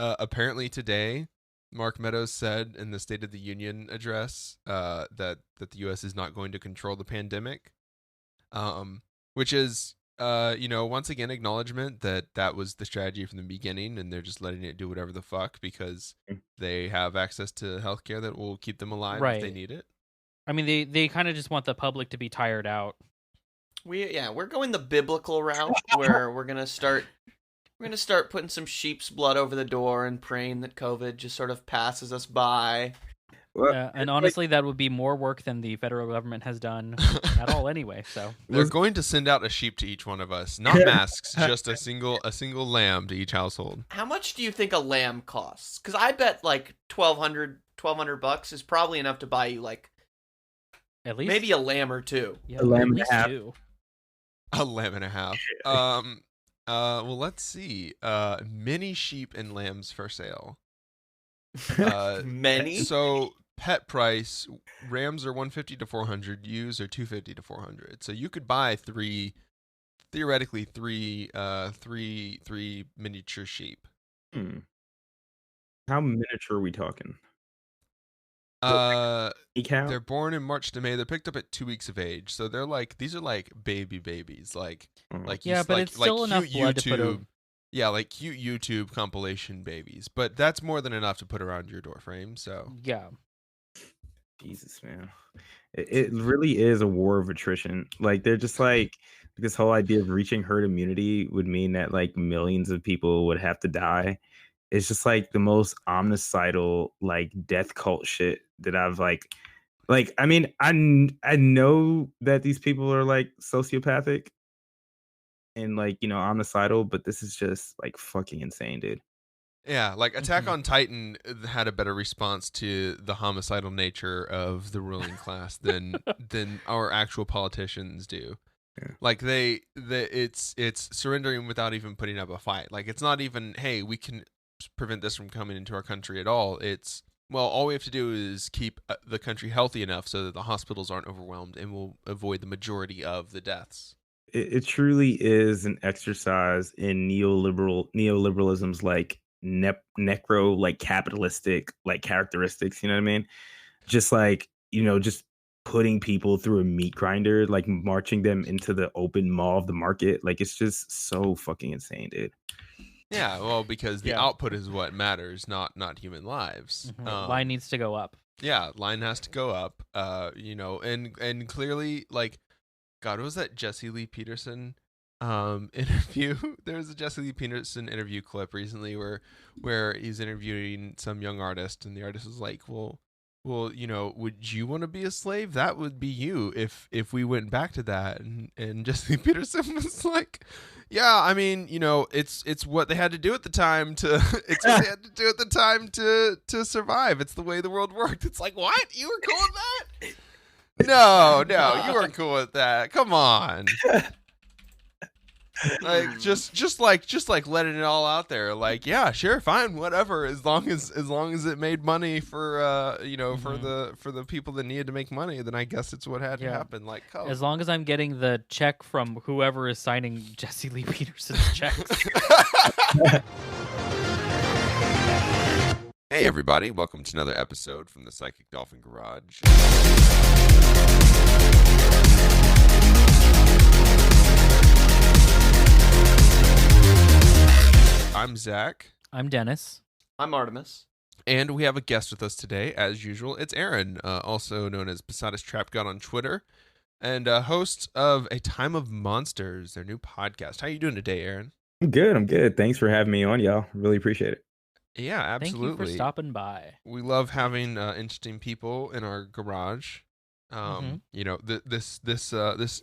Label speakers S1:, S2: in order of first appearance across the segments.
S1: apparently today, Mark Meadows said in the State of the Union address that the U.S. is not going to control the pandemic, which is once again acknowledgement that that was the strategy from the beginning, and they're just letting it do whatever the fuck because they have access to healthcare that will keep them alive if they
S2: Right.
S1: need it.
S2: I mean, they kind of just want the public to be tired out.
S3: We're going the biblical route where we're gonna start putting some sheep's blood over the door and praying that COVID just sort of passes us by.
S2: Well, and honestly, that would be more work than the federal government has done at all anyway. So
S1: they're going to send out a sheep to each one of us, not masks, just a single lamb to each household.
S3: How much do you think a lamb costs? Because I bet like $1,200 is probably enough to buy you like
S2: at least
S3: maybe a lamb or two.
S2: Yeah,
S4: a lamb
S2: and
S4: and a half.
S2: Two.
S1: A lamb and a half. Well, let's see. Many sheep and lambs for sale.
S3: Many.
S1: So pet price, rams are $150 to $400, ewes are $250 to $400. So you could buy theoretically three miniature sheep.
S4: How miniature are we talking?
S1: They're born in March to May. They're picked up at 2 weeks of age, so these are like babies, like
S2: yeah, but it's still enough blood to put over.
S1: Yeah, like cute YouTube compilation babies, but that's more than enough to put around your door frame. So
S2: yeah,
S4: Jesus, man, it really is a war of attrition. Like they're just like this whole idea of reaching herd immunity would mean that like millions of people would have to die. It's just like the most omnicidal like death cult shit that I've like I mean I know that these people are like sociopathic and like omnicidal, but this is just like fucking insane, dude.
S1: Yeah, like Attack on Titan had a better response to the homicidal nature of the ruling class than our actual politicians do.
S4: Yeah.
S1: Like it's surrendering without even putting up a fight. Like it's not even, hey, we can prevent this from coming into our country at all. It's, well, all we have to do is keep the country healthy enough so that the hospitals aren't overwhelmed and we'll avoid the majority of the deaths.
S4: It truly is an exercise in neoliberalism's like necro like capitalistic like characteristics, you know what I mean? Just like, just putting people through a meat grinder, like marching them into the open maw of the market. Like it's just so fucking insane, dude.
S1: Yeah, well, because the output is what matters, not human lives.
S2: Line needs to go up.
S1: Yeah, line has to go up. And clearly, like, God, what was that Jesse Lee Peterson interview? There was a Jesse Lee Peterson interview clip recently where he's interviewing some young artist, and the artist was like, well, would you want to be a slave? That would be you if we went back to that. And Jesse Peterson was like, yeah, I mean, it's what they had to do at the time to survive. It's the way the world worked. It's like, what? You were cool with that? No, you weren't cool with that. Come on. Like just like letting it all out there. Like, yeah, sure, fine, whatever, as long as it made money for for the people that needed to make money, then I guess it's what had to happen. Like,
S2: as long as I'm getting the check from whoever is signing Jesse Lee Peterson's checks.
S1: Hey everybody, welcome to another episode from the Psychic Dolphin Garage. I'm Zach.
S2: I'm Dennis.
S3: I'm Artemis.
S1: And we have a guest with us today, as usual. It's Aaron, also known as Posadas Trap God on Twitter, and host of A Time of Monsters, their new podcast. How you doing today, Aaron?
S4: I'm good. Thanks for having me on, y'all. Really appreciate it.
S1: Yeah, absolutely.
S2: Thank you for stopping by.
S1: We love having interesting people in our garage. This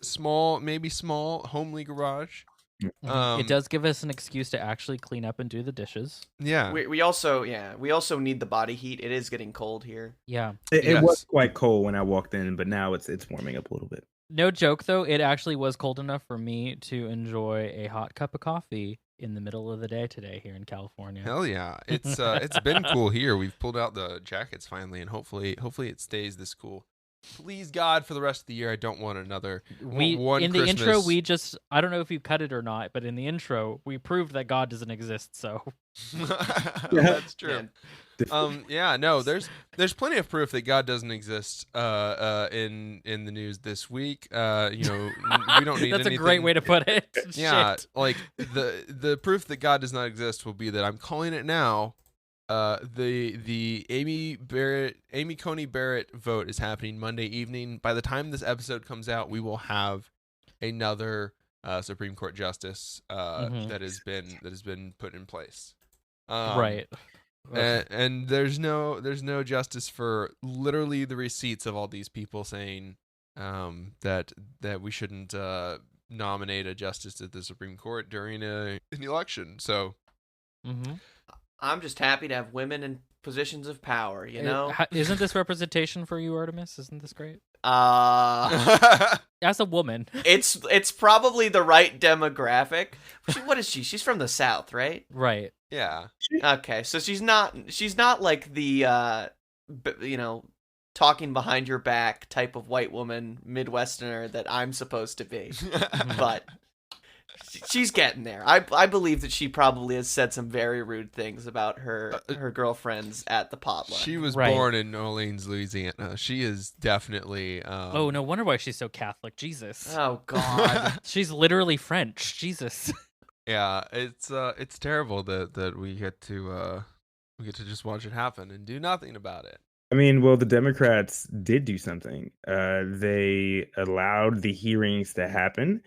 S1: small, homely garage.
S2: It does give us an excuse to actually clean up and do the dishes.
S1: Yeah.
S3: We also need the body heat. It is getting cold here.
S2: Yeah.
S4: It was quite cold when I walked in, but now it's warming up a little bit.
S2: No joke though, it actually was cold enough for me to enjoy a hot cup of coffee in the middle of the day today here in California.
S1: Hell yeah. It's been cool here. We've pulled out the jackets finally, and hopefully it stays this cool. please God, for the rest of the year, I don't want another
S2: In the
S1: Christmas.
S2: intro, we just, I don't know if you cut it or not, but in the intro, we proved that God doesn't exist, so.
S1: That's true.
S3: Yeah.
S1: No, there's plenty of proof that God doesn't exist in the news this week. We don't need
S2: That's
S1: anything.
S2: a great way to put it.
S1: Yeah,
S2: Shit.
S1: like the proof that God does not exist will be that I'm calling it now. The Amy Coney Barrett vote is happening Monday evening. By the time this episode comes out, we will have another Supreme Court justice that has been put in place.
S2: Right.
S1: And there's no justice for literally the receipts of all these people saying that we shouldn't nominate a justice to the Supreme Court during an election. So
S3: I'm just happy to have women in positions of power, you know?
S2: Isn't this representation for you, Artemis? Isn't this great? As a woman.
S3: It's probably the right demographic. What is she? She's from the South, right?
S2: Right.
S1: Yeah.
S3: Okay, so she's not like the talking behind your back type of white woman Midwesterner that I'm supposed to be. But she's getting there. I believe that she probably has said some very rude things about her girlfriends at the potluck.
S1: She was born in New Orleans, Louisiana. She is definitely.
S2: Oh, no wonder why she's so Catholic. Jesus.
S3: Oh God.
S2: She's literally French. Jesus.
S1: Yeah, it's terrible that we get to just watch it happen and do nothing about it.
S4: I mean, well, the Democrats did do something. They allowed the hearings to happen.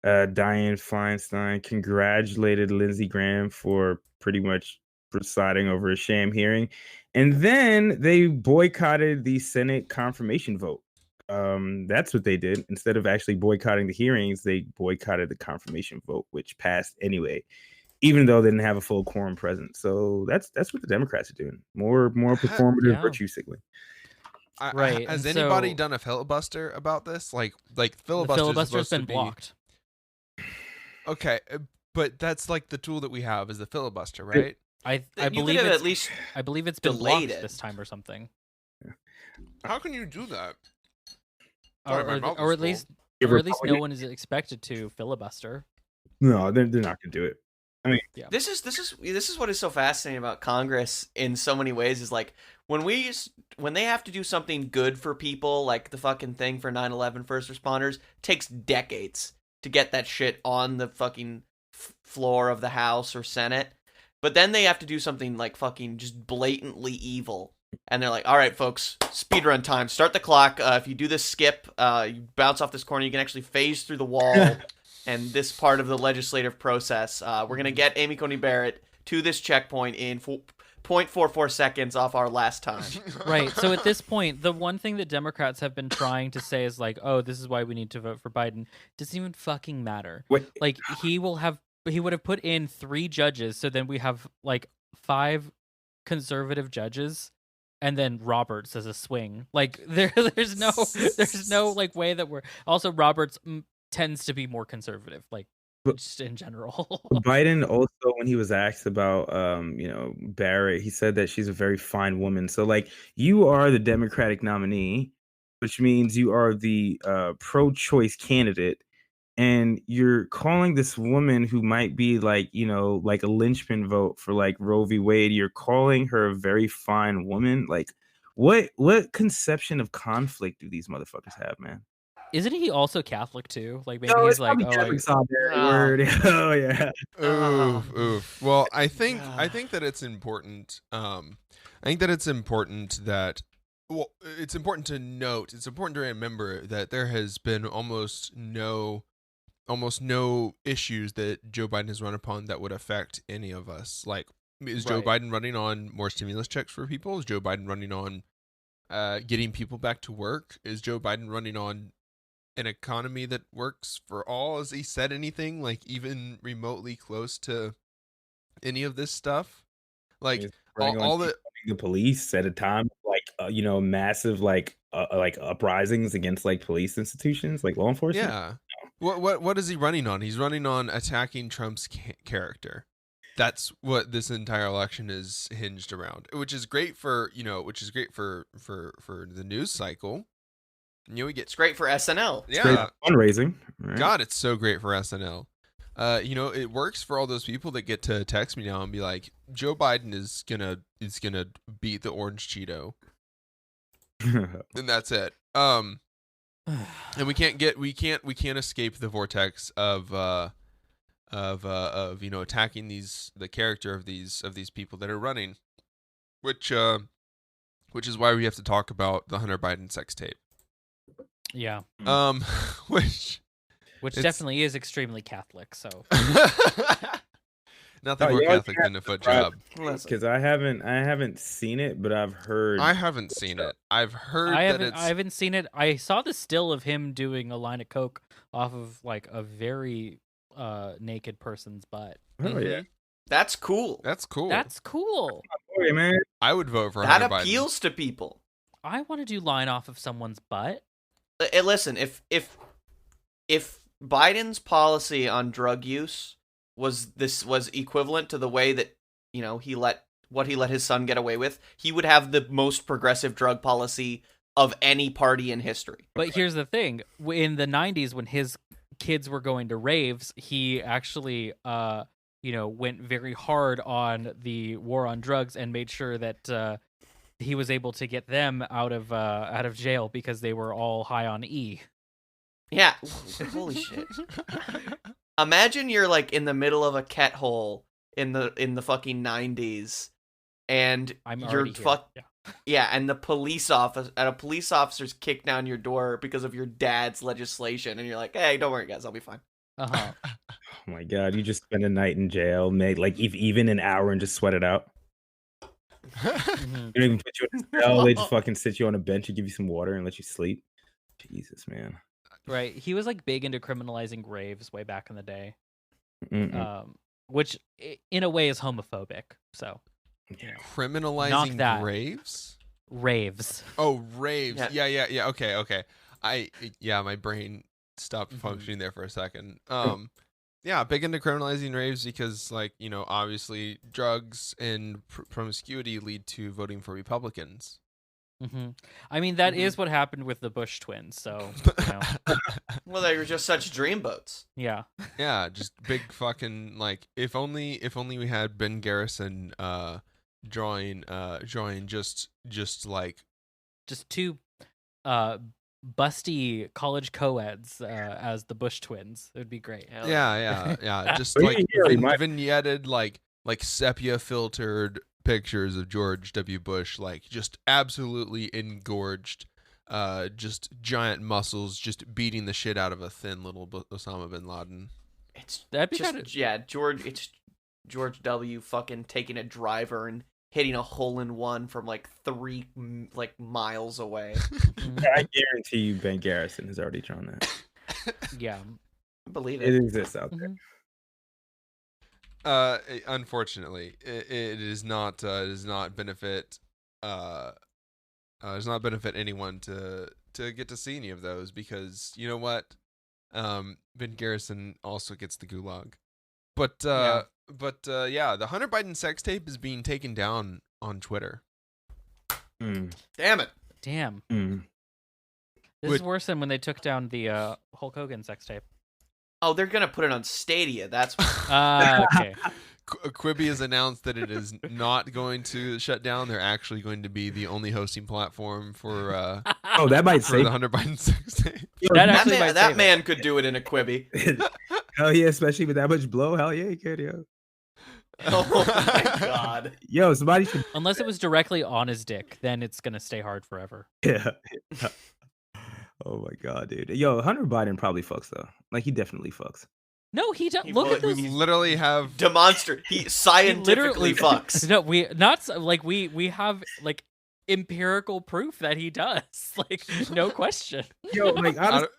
S4: Dianne Feinstein congratulated Lindsey Graham for pretty much presiding over a sham hearing. And then they boycotted the Senate confirmation vote. That's what they did. Instead of actually boycotting the hearings, they boycotted the confirmation vote, which passed anyway, even though they didn't have a full quorum present. So that's what the Democrats are doing. More performative virtue signaling.
S2: Right.
S1: Has anybody done a filibuster about this? Like
S2: filibuster's been blocked.
S1: Okay, but that's like the tool that we have is the filibuster, right?
S2: I believe it's been blocked this time or something.
S1: How can you do that?
S2: Or at least no one is expected to filibuster.
S4: No, they're not going to do it. I mean,
S3: this is what is so fascinating about Congress in so many ways is like when they have to do something good for people, like the fucking thing for 9/11 first responders, takes decades to get that shit on the fucking floor of the House or Senate. But then they have to do something like fucking just blatantly evil. And they're like, all right, folks, speedrun time. Start the clock. If you do this skip, you bounce off this corner, you can actually phase through the wall. And this part of the legislative process, we're going to get Amy Coney Barrett to this checkpoint in 0.44 seconds off our last time.
S2: Right. So at this point, the one thing that Democrats have been trying to say is like, oh, this is why we need to vote for Biden. Doesn't even fucking matter.
S4: What?
S2: Like he would have put in 3 judges. So then we have like 5 conservative judges. And then Roberts as a swing. Like there's no like way that we're also Roberts tends to be more conservative, like just in general.
S4: Biden also, when he was asked about Barrett, he said that she's a very fine woman. So like you are the Democratic nominee, which means you are the pro-choice candidate. And you're calling this woman who might be like a linchpin vote for like Roe v. Wade, you're calling her a very fine woman. Like what conception of conflict do these motherfuckers have, man?
S2: Isn't he also Catholic too? Like maybe he's like,
S4: word. Oh yeah.
S1: Oof. Well, I think that it's important. I think that it's important that. Well, it's important to note. It's important to remember that there has been almost no issues that Joe Biden has run upon that would affect any of us. Like, is Joe Biden running on more stimulus checks for people? Is Joe Biden running on getting people back to work? Is Joe Biden running on an economy that works for all? Has he said anything like even remotely close to any of this stuff? Like all
S4: the police at a time, like massive like uprisings against like police institutions, like law enforcement.
S1: Yeah. What is he running on? He's running on attacking Trump's character. That's what this entire election is hinged around, which is great for the news cycle. we get
S3: It's great for SNL.
S4: It's great fundraising. Right?
S1: God, it's so great for SNL. It works for all those people that get to text me now and be like, Joe Biden is gonna beat the orange Cheeto, and that's it. And we can't escape the vortex of attacking the character of these people that are running, which is why we have to talk about the Hunter Biden sex tape.
S2: Yeah.
S1: Which
S2: definitely is extremely Catholic. So
S1: nothing more Catholic than a foot job.
S4: Because I haven't seen it, but I've heard.
S1: I haven't seen it. I've heard
S2: I
S1: that
S2: haven't seen it. I saw the still of him doing a line of coke off of like a very naked person's butt.
S4: Oh yeah,
S3: That's cool.
S1: That's cool.
S2: That's cool.
S4: Oh, yeah, man.
S1: I would vote for
S3: That
S1: Hunter Biden.
S3: appeals to people.
S2: I want to do line off of someone's butt.
S3: Listen, if Biden's policy on drug use was equivalent to the way that he let his son get away with, he would have the most progressive drug policy of any party in history.
S2: But here's the thing: in the '90s, when his kids were going to raves, he actually went very hard on the war on drugs and made sure that he was able to get them out of jail because they were all high on E.
S3: Yeah. Holy shit. Imagine you're like in the middle of a ket hole in the fucking 90s and you're and the police officer's kicked down your door because of your dad's legislation and you're like, "Hey, don't worry guys, I'll be fine."
S2: Uh-huh.
S4: Oh my god, you just spend a night in jail, like even an hour and just sweat it out.
S2: Mhm.
S4: They don't even put you in a cell, they just fucking sit you on a bench and give you some water and let you sleep. Jesus, man.
S2: Right. He was like big into criminalizing raves way back in the day. Which in a way is homophobic. So
S1: criminalizing
S2: that.
S1: raves?
S2: Raves.
S1: Oh, raves.
S3: Yeah.
S1: Okay. My brain stopped functioning there for a second. Big into criminalizing raves because, obviously drugs and promiscuity lead to voting for Republicans.
S2: Mm-hmm. I mean, that is what happened with the Bush twins. So,
S3: well, they were just such dreamboats.
S2: Yeah.
S1: Yeah, just big fucking if only we had Ben Garrison drawing just
S2: two busty college co-eds as the Bush twins. It would be great.
S1: Yeah. Just vignetted like sepia filtered pictures of George W. Bush, just absolutely engorged, just giant muscles, just beating the shit out of a thin little Osama bin Laden.
S2: That'd be
S3: It's George W. fucking taking a driver and hitting a hole-in-one from 3 miles away.
S4: I guarantee you Ben Garrison has already drawn that.
S2: Yeah.
S3: I believe it.
S4: It exists out there.
S1: Unfortunately, it does not benefit anyone to get to see any of those because you know what, Ben Garrison also gets the gulag, but the Hunter Biden sex tape is being taken down on Twitter.
S3: Damn it.
S2: Damn. This is worse than when they took down the Hulk Hogan sex tape.
S3: Oh, they're gonna put it on Stadia. That's
S2: okay.
S1: Quibi has announced that it is not going to shut down. They're actually going to be the only hosting platform for
S4: that might
S1: for
S4: save
S1: the Hunter Biden sex tape.
S3: that man could do it in a Quibi.
S4: Hell yeah, especially with that much blow. Hell yeah, he could, yo.
S3: Oh my god.
S4: Yo, somebody should.
S2: Unless it was directly on his dick, then it's gonna stay hard forever.
S4: Yeah. Oh my god, dude. Yo, Hunter Biden probably fucks though. He definitely fucks.
S2: No, he doesn't. Look at this.
S1: We literally have
S3: He scientifically fucks.
S2: No, we have empirical proof that he does. No question.
S4: Yo, honestly,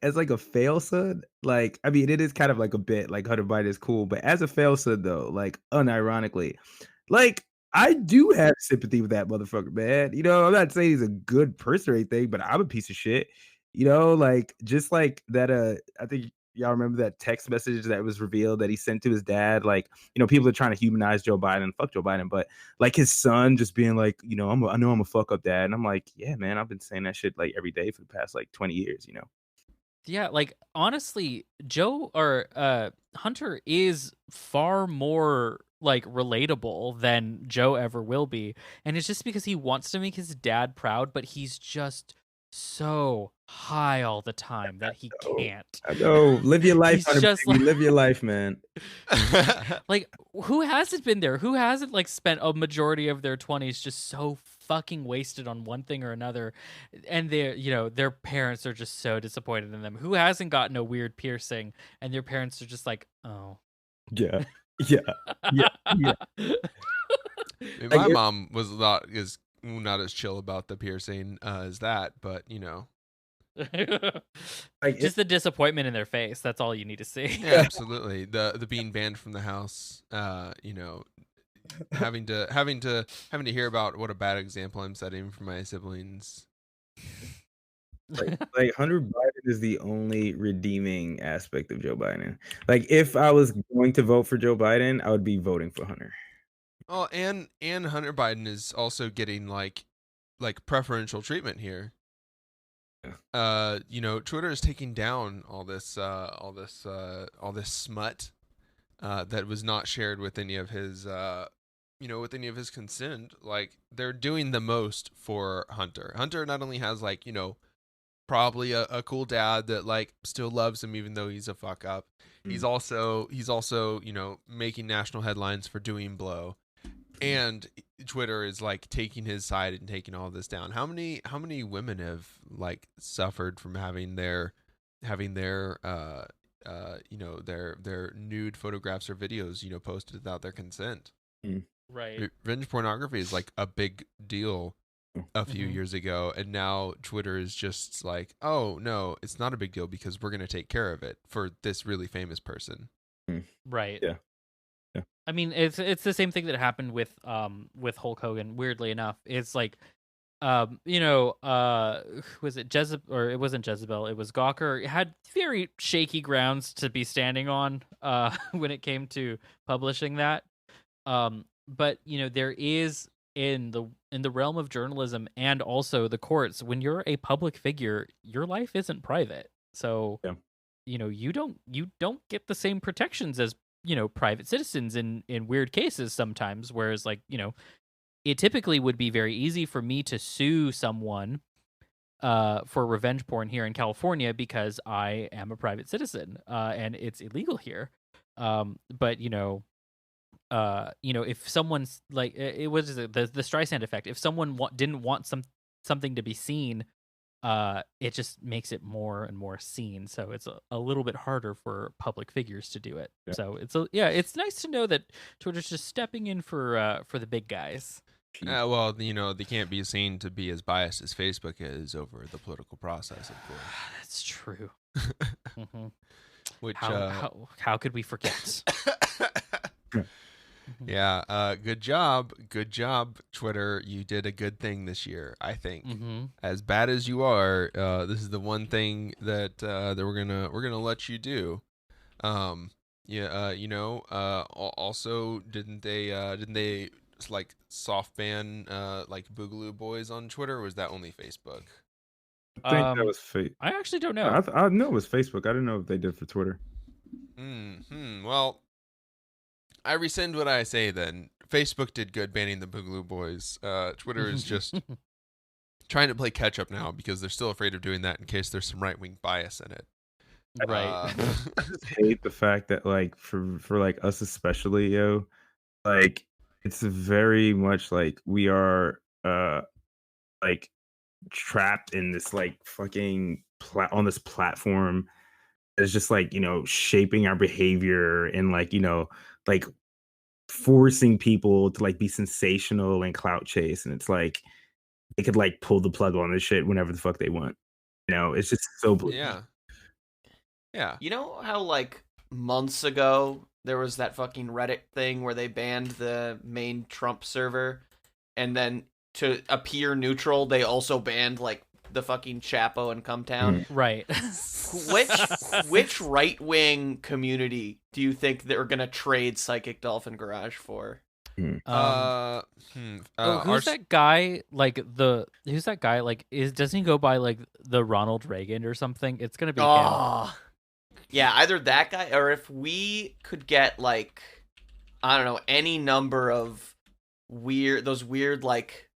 S4: as a fail son, I mean, it is kind of a bit Hunter Biden is cool, but as a fail son though, unironically, I do have sympathy with that motherfucker, man. I'm not saying he's a good person or anything, but I'm a piece of shit. Just that. I think y'all remember that text message that was revealed that he sent to his dad? Like, people are trying to humanize Joe Biden, fuck Joe Biden, but like his son just being like, I know I'm a fuck up dad. And I'm like, yeah, man, I've been saying that shit like every day for the past like 20 years,
S2: Yeah, like honestly, Joe or Hunter is far more like relatable than Joe ever will be. And it's just because he wants to make his dad proud, but he's just so high all the time that he can't.
S4: I know. Live your life,
S2: He's
S4: Hunter,
S2: just
S4: baby.
S2: like-
S4: Live your life, man.
S2: Like, who hasn't been there? Who hasn't like spent a majority of their 20s just so fucking wasted on one thing or another, and their parents are just so disappointed in them? Who hasn't gotten a weird piercing and their parents are just like, oh
S4: Yeah. Yeah. Yeah.
S1: My mom was not as chill about the piercing as that, but
S4: Like,
S2: just the disappointment in their face. That's all you need to see.
S1: yeah, absolutely. The being banned from the house, having to hear about what a bad example I'm setting for my siblings.
S4: like Hunter Biden is the only redeeming aspect of Joe Biden. Like, if I was going to vote for Joe Biden, I would be voting for Hunter.
S1: Oh, and Hunter Biden is also getting like preferential treatment here. Twitter is taking down all this smut that was not shared with any of his consent. Like, they're doing the most for Hunter. Hunter not only has probably a cool dad that like still loves him even though he's a fuck up. He's also making national headlines for doing blow. And Twitter is like taking his side and taking all this down. How many women have like suffered from having their their nude photographs or videos posted without their consent?
S2: Right.
S1: Revenge pornography is like a big deal a few
S2: Mhm.
S1: years ago, and now Twitter is just like, oh no, it's not a big deal because we're gonna take care of it for this really famous person.
S2: Right.
S4: Yeah.
S2: I mean, it's the same thing that happened with Hulk Hogan. Weirdly enough, it's like, was it Jezebel, or it wasn't Jezebel? It was Gawker. It had very shaky grounds to be standing on when it came to publishing that. But there is in the realm of journalism and also the courts, when you're a public figure, your life isn't private. So you don't get the same protections as private citizens in weird cases sometimes, whereas it typically would be very easy for me to sue someone for revenge porn here in California because I am a private citizen and it's illegal here. But if someone's like, it was the Streisand effect. If someone didn't want something to be seen, it just makes it more and more seen. So it's a little bit harder for public figures to do it.
S4: Yeah.
S2: So it's nice to know that Twitter's just stepping in for the big guys.
S1: Well, they can't be seen to be as biased as Facebook is over the political process, of course.
S2: That's true. Mhm.
S1: Which
S2: How could we forget?
S1: yeah, good job, Twitter. You did a good thing this year, I think. As bad as you are, this is the one thing that we're gonna let you do. Also, didn't they like soft ban like Boogaloo Boys on Twitter, or was that only Facebook?
S4: I think that was
S2: I actually don't know.
S4: I know it was Facebook. I didn't know if they did for Twitter.
S1: Well, I rescind what I say then. Facebook did good banning the Boogaloo Boys. Twitter is just trying to play catch up now because they're still afraid of doing that in case there's some right wing bias in it.
S2: Right.
S4: I just hate the fact that like for like us especially, like it's very much like we are like trapped in this like fucking on this platform that's just like shaping our behavior and like like forcing people to like be sensational and clout chase, and it's like they could like pull the plug on this shit whenever the fuck they want. It's just so blatant.
S1: Yeah.
S3: You know how like months ago there was that fucking Reddit thing where they banned the main Trump server, and then to appear neutral they also banned like the fucking Chapo and Come Town.
S2: Right.
S3: Which right wing community do you think they're gonna trade Psychic Dolphin Garage for?
S2: Who's
S1: Our-
S2: that guy? Who's that guy? Doesn't he go by like the Ronald Reagan or something? It's gonna be him.
S3: Oh, yeah, either that guy or if we could get like, I don't know, any number of those weird like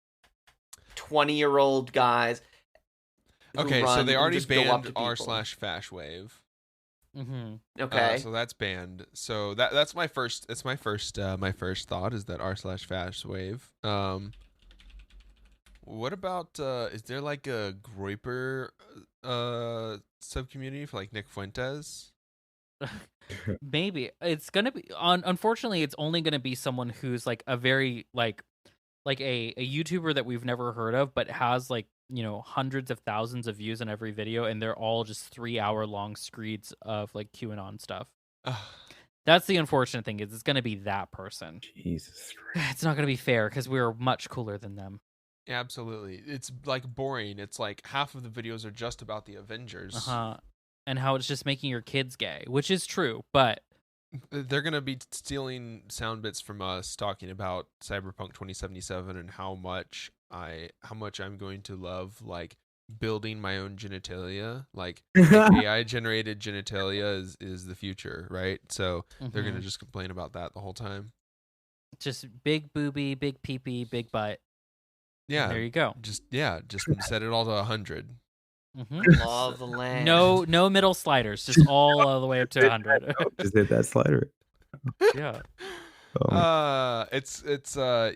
S3: 20-year-old guys. who
S1: Okay, so
S3: run
S1: they
S3: and
S1: already
S3: just go up
S1: banned
S3: to
S1: r
S3: people.
S1: slash Fashwave.
S2: Mm-hmm.
S3: Okay.
S1: So that's banned. So that's my first. It's my first thought is that r slash Fashwave. What about is there like a Groiper sub community for like Nick Fuentes?
S2: Maybe it's gonna be unfortunately it's only gonna be someone who's like a very like a YouTuber that we've never heard of but has like, you know, hundreds of thousands of views on every video, and they're all just 3-hour long screeds of like QAnon stuff. That's the unfortunate thing, is it's gonna be that person.
S4: Jesus Christ.
S2: It's not gonna be fair because we're much cooler than them.
S1: Absolutely, it's like boring. It's like half of the videos are just about the Avengers.
S2: And how it's just making your kids gay, which is true, but
S1: They're gonna be stealing sound bits from us talking about Cyberpunk 2077 and how much I'm going to love like building my own genitalia. Like AI generated genitalia is the future, right? So they're gonna just complain about that the whole time.
S2: just big booby, big pee-pee, big butt.
S1: Yeah,
S2: There you go.
S1: just set it all to 100.
S3: Law of the land.
S2: No middle sliders, just all the way up to 100.
S4: Just hit that slider.
S2: Yeah.
S1: It's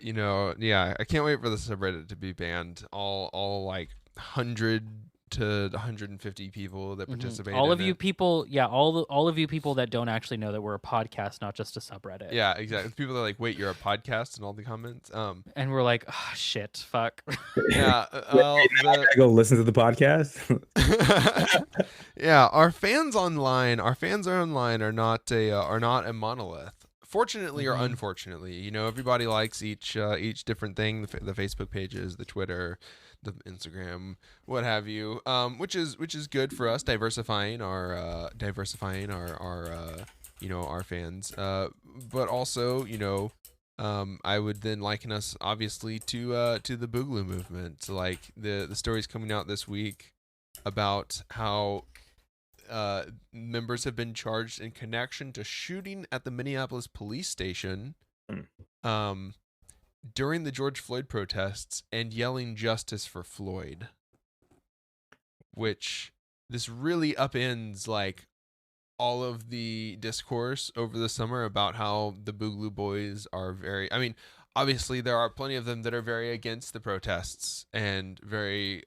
S1: you know, yeah, I can't wait for the subreddit to be banned. All like 100 to 150 people that participate.
S2: All
S1: in
S2: of you
S1: it.
S2: people, yeah, all of you people that don't actually know that we're a podcast, not just a subreddit.
S1: Yeah, exactly. People are like, "Wait, you're a podcast?" and all the comments.
S2: And we're like, oh, shit, fuck.
S1: Yeah. Well,
S4: I gotta go listen to the podcast.
S1: yeah, our fans are not a monolith. Fortunately or unfortunately, you know, everybody likes each different thing. The Facebook pages, the Twitter, the Instagram, what have you. Which is good for us, diversifying our you know, our fans. But also, you know, I would then liken us obviously to the Boogaloo movement. Like the stories coming out this week about how members have been charged in connection to shooting at the Minneapolis police station during the George Floyd protests and yelling justice for Floyd, which this really upends like all of the discourse over the summer about how the Boogaloo Boys are very, I mean, obviously there are plenty of them that are very against the protests and very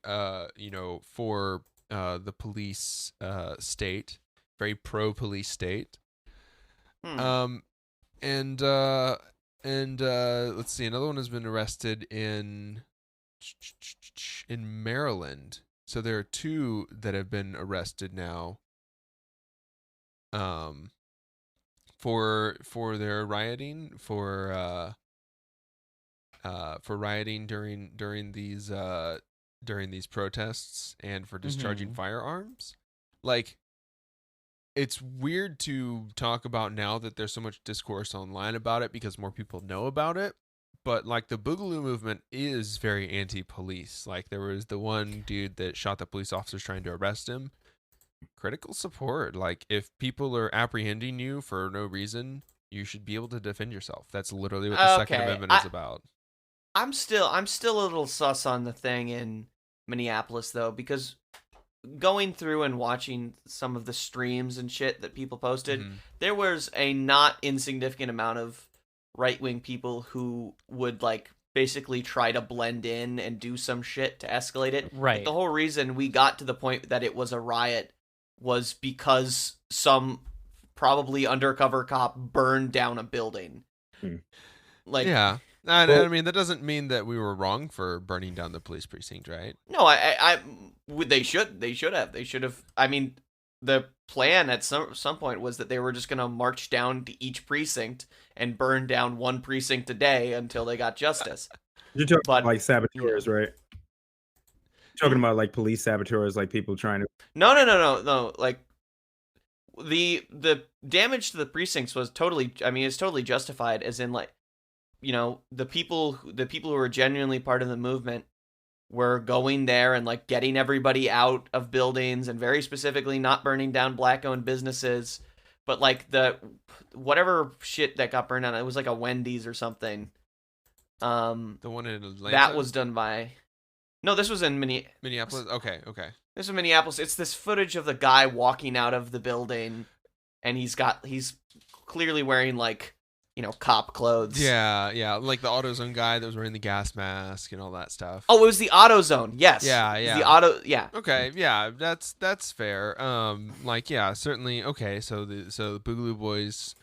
S1: you know, for the police state, very pro police state. And let's see, another one has been arrested in Maryland. So there are two that have been arrested now for their rioting, for rioting during these protests and for discharging firearms. Like, it's weird to talk about now that there's so much discourse online about it because more people know about it. But like the Boogaloo movement is very anti-police. Like there was the one dude that shot the police officers trying to arrest him. Critical support. Like if people are apprehending you for no reason, you should be able to defend yourself. That's literally what the Second Amendment is about. I'm
S3: still a little sus on the thing in Minneapolis though, because going through and watching some of the streams and shit that people posted, there was a not insignificant amount of right-wing people who would like basically try to blend in and do some shit to escalate it.
S2: Right.
S3: Like, the whole reason we got to the point that it was a riot was because some probably undercover cop burned down a building. Like,
S1: yeah. I mean, that doesn't mean that we were wrong for burning down the police precinct, right?
S3: No, they should have. I mean, the plan at some point was that they were just gonna march down to each precinct and burn down one precinct a day until they got justice.
S4: You're talking about like saboteurs, right? talking about like police saboteurs, like people trying to.
S3: No. Like the damage to the precincts was totally. I mean, it's totally justified. As in, like, the people who were genuinely part of the movement were going there and like getting everybody out of buildings, and very specifically not burning down black-owned businesses. But like the whatever shit that got burned down, it was like a Wendy's or something.
S1: The one in Atlanta.
S3: That was done by. No, this was in
S1: Minneapolis. Okay.
S3: This is Minneapolis. It's this footage of the guy walking out of the building, and he's clearly wearing like, cop clothes.
S1: Yeah, like the AutoZone guy that was wearing the gas mask and all that stuff.
S3: Oh, it was the AutoZone. Yes.
S1: Yeah.
S3: Yeah.
S1: Okay, yeah, that's fair. Like, yeah, certainly. Okay, so the Boogaloo Boys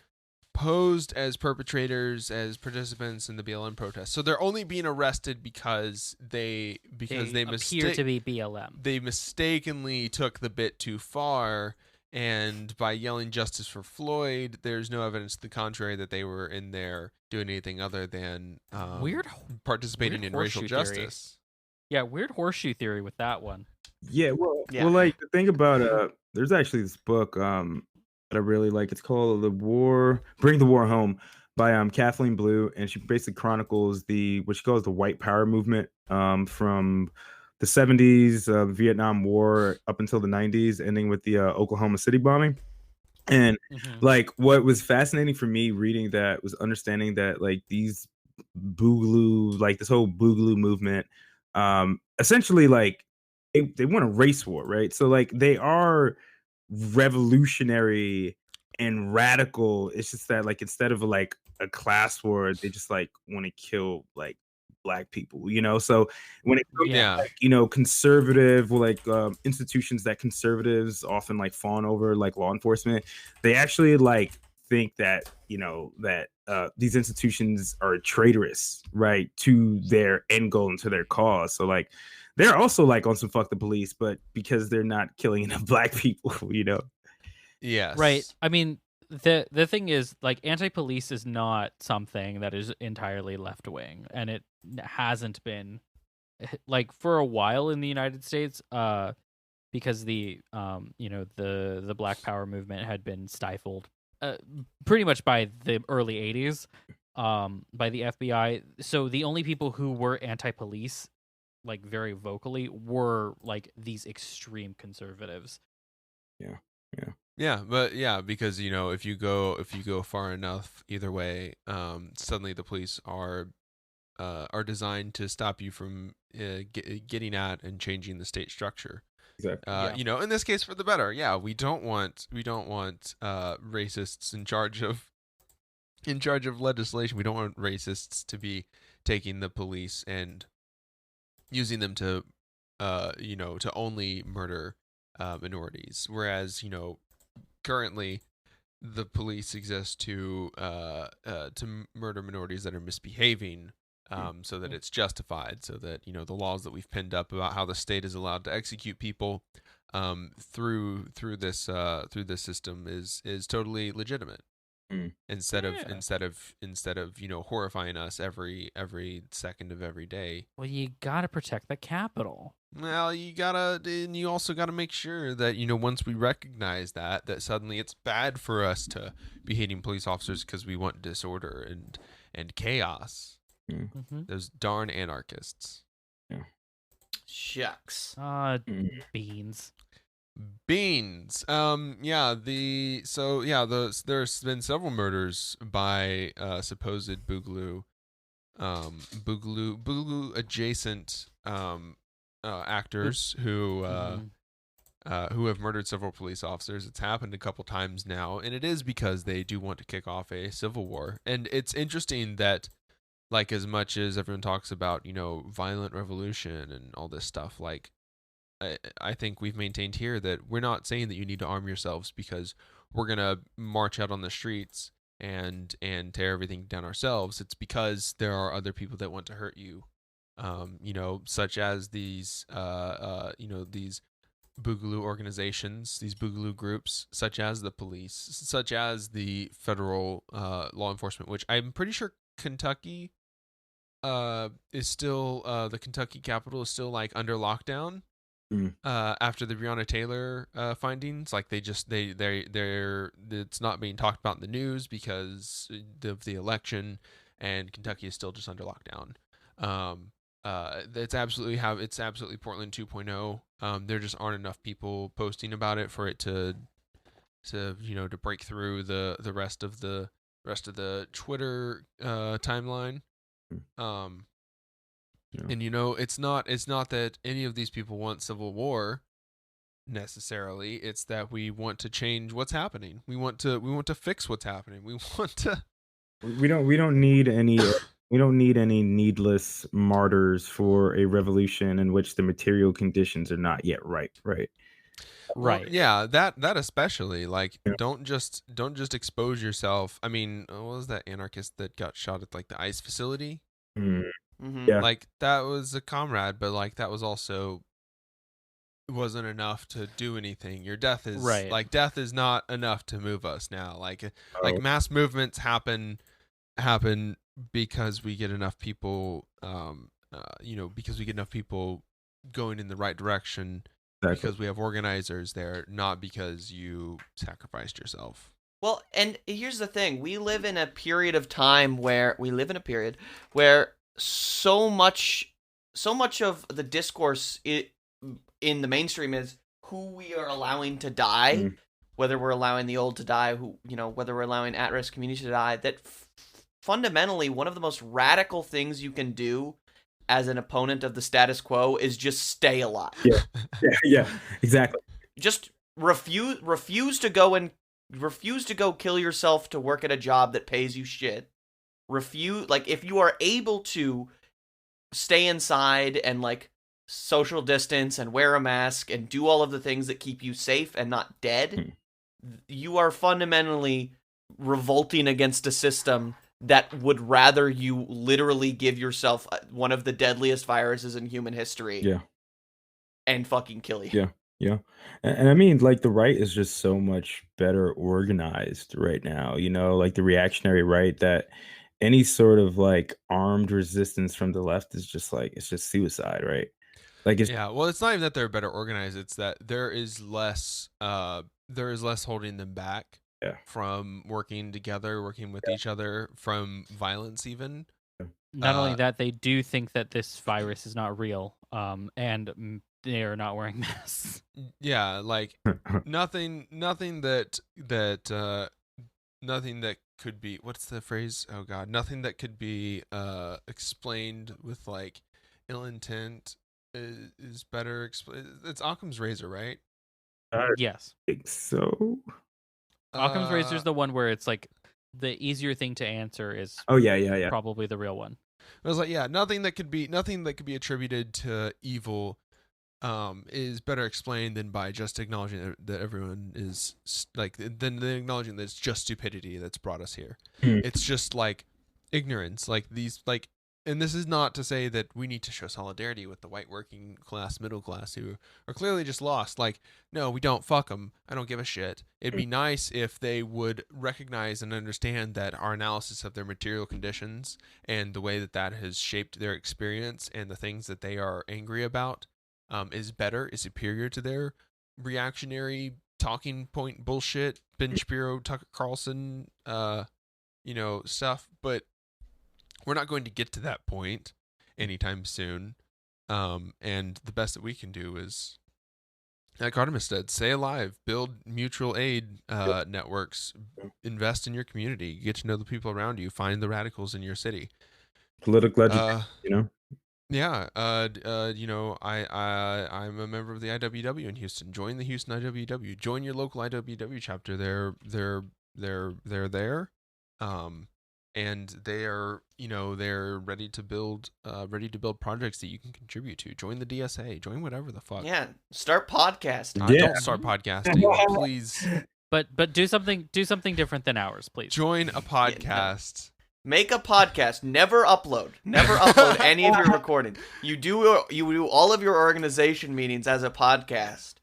S1: posed as perpetrators, as participants in the BLM protest. So they're only being arrested because they
S2: appear to be BLM.
S1: They mistakenly took the bit too far, and by yelling "Justice for Floyd," there's no evidence to the contrary that they were in there doing anything other than participating in racial justice.
S2: Yeah, weird horseshoe theory with that one.
S4: Yeah, well, like the thing about there's actually this book that I really like. It's called Bring the War Home by Kathleen Blue, and she basically chronicles what she calls the white power movement from the 70s, Vietnam War up until the 90s, ending with the Oklahoma City bombing. And like what was fascinating for me reading that was understanding that like these Boogaloo, like this whole Boogaloo movement, essentially like they want a race war, right? So like they are revolutionary and radical. It's just that like instead of like a class war, they just like want to kill like black people, so when it comes to like, conservative, like institutions that conservatives often like fawn over, like law enforcement, they actually like think that that these institutions are traitorous, right, to their end goal and to their cause. So like they're also like on some fuck the police, but because they're not killing enough black people,
S1: Yes.
S2: Right. I mean, the thing is, like, anti-police is not something that is entirely left wing, and it hasn't been like for a while in the United States, because the the Black Power movement had been stifled pretty much by the early 80s by the FBI. So the only people who were anti-police, like very vocally, were like these extreme conservatives.
S1: Yeah, but yeah, because if you go far enough either way, suddenly the police are designed to stop you from getting at and changing the state structure.
S4: Exactly.
S1: In this case for the better. Yeah, we don't want racists in charge of legislation. We don't want racists to be taking the police and using them to to only murder minorities, whereas currently the police exist to murder minorities that are misbehaving, so that it's justified, so that the laws that we've pinned up about how the state is allowed to execute people through this system is totally legitimate. Instead of horrifying us every second of every day.
S2: Well, you gotta protect the Capitol.
S1: Well, you also gotta make sure that once we recognize that suddenly it's bad for us to be hating police officers because we want disorder and chaos. Those darn anarchists.
S3: Shucks.
S2: Beans.
S1: There's been several murders by supposed Boogaloo adjacent actors who have murdered several police officers. It's happened a couple times now, and it is because they do want to kick off a civil war. And it's interesting that, like, as much as everyone talks about violent revolution and all this stuff, like, I think we've maintained here that we're not saying that you need to arm yourselves because we're gonna march out on the streets and tear everything down ourselves. It's because there are other people that want to hurt you, such as these these Boogaloo organizations, these Boogaloo groups, such as the police, such as the federal law enforcement, which I'm pretty sure Kentucky is still the Kentucky Capitol is still like under lockdown. After the Breonna Taylor findings, like they're it's not being talked about in the news because of the election, and Kentucky is still just under lockdown. It's absolutely Portland 2.0. There just aren't enough people posting about it for it to break through the rest of the Twitter timeline. And it's not that any of these people want civil war necessarily. It's that we want to change what's happening. We want to fix what's happening. We want to.
S4: We don't need any. We don't need any needless martyrs for a revolution in which the material conditions are not yet right. Right.
S2: Right.
S1: Well, yeah, that especially, like, don't just expose yourself. I mean, what was that anarchist that got shot at like the ice facility?
S4: Yeah.
S1: Like, that was a comrade, but like that was also wasn't enough to do anything. Your death is
S2: Right.
S1: like death is not enough to move us now. Like mass movements happen because we get enough people because we get enough people going in the right direction.
S4: Exactly.
S1: Because we have organizers there, not because you sacrificed yourself.
S3: Well, and here's the thing. We live in a period of time where so much of the discourse in the mainstream is who we are allowing to die, whether we're allowing the old to die, whether we're allowing at-risk communities to die, that fundamentally one of the most radical things you can do as an opponent of the status quo is just stay alive.
S4: Yeah, exactly.
S3: Just refuse to go kill yourself to work at a job that pays you shit. If you are able to stay inside and like social distance and wear a mask and do all of the things that keep you safe and not dead, you are fundamentally revolting against a system that would rather you literally give yourself one of the deadliest viruses in human history.
S4: Yeah.
S3: And fucking kill you.
S4: Yeah. And I mean, like, the right is just so much better organized right now, like the reactionary right, that any sort of like armed resistance from the left is just like, it's just suicide, right? Like,
S1: well, it's not even that they're better organized. It's that there is less holding them back. From working together, working with each other, from violence even.
S2: Not only that, they do think that this virus is not real, and they are not wearing masks.
S1: Yeah, like nothing that could be, what's the phrase? Oh God, nothing that could be explained with like ill intent is better. It's Occam's razor, right?
S2: Yes.
S4: I think so.
S2: Occam's razor is the one where it's like the easier thing to answer is probably the real one.
S1: I was like, nothing that could be attributed to evil is better explained than by just acknowledging that everyone is like, than acknowledging that it's just stupidity that's brought us here. It's just like ignorance, like these, like, and this is not to say that we need to show solidarity with the white working class, middle class who are clearly just lost. Like, no, we don't. Fuck them. I don't give a shit. It'd be nice if they would recognize and understand that our analysis of their material conditions and the way that has shaped their experience and the things that they are angry about is superior to their reactionary talking point bullshit, Ben Shapiro, Tucker Carlson, stuff. But we're not going to get to that point anytime soon. And the best that we can do is, like Artemis said, stay alive, build mutual aid networks, invest in your community, get to know the people around you, find the radicals in your city.
S4: Political education,
S1: Yeah. I'm a member of the IWW in Houston. Join the Houston IWW. Join your local IWW chapter. They're there. And they're ready to build projects that you can contribute to. Join the DSA. Join whatever the fuck.
S3: Yeah, start podcasting.
S1: Don't start podcasting, please.
S2: But do something different than ours, please.
S1: Join a podcast.
S3: Make a podcast. Never upload any of your recording. You do all of your organization meetings as a podcast,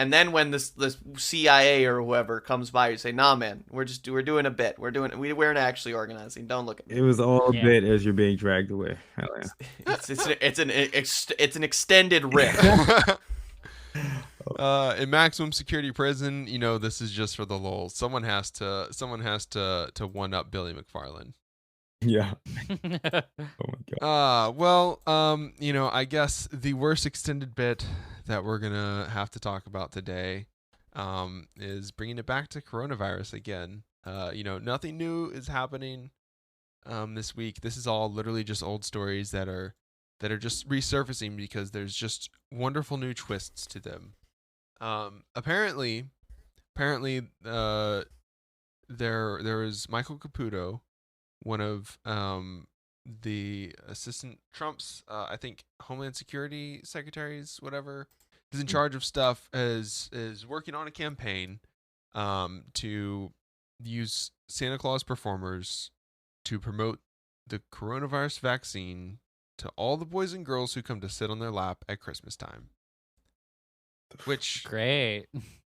S3: And then when this CIA or whoever comes by, you say, "Nah, man, we're doing a bit. We're not actually organizing. Don't look at me."
S4: It was all a
S2: Yeah.
S4: bit as you're being dragged away. Hell yeah.
S3: It's an extended rip.
S1: In maximum security prison, this is just for the lulz. Someone has to one up Billy McFarland.
S4: Yeah. Oh my god.
S1: Well, I guess the worst extended bit that we're gonna have to talk about today, is bringing it back to coronavirus again. Nothing new is happening, this week. This is all literally just old stories that are just resurfacing because there's just wonderful new twists to them. Apparently, there was Michael Caputo, one of the assistant Trump's, I think, Homeland Security secretaries, whatever, is in charge of stuff, is working on a campaign to use Santa Claus performers to promote the coronavirus vaccine to all the boys and girls who come to sit on their lap at Christmas time. Which,
S2: Great.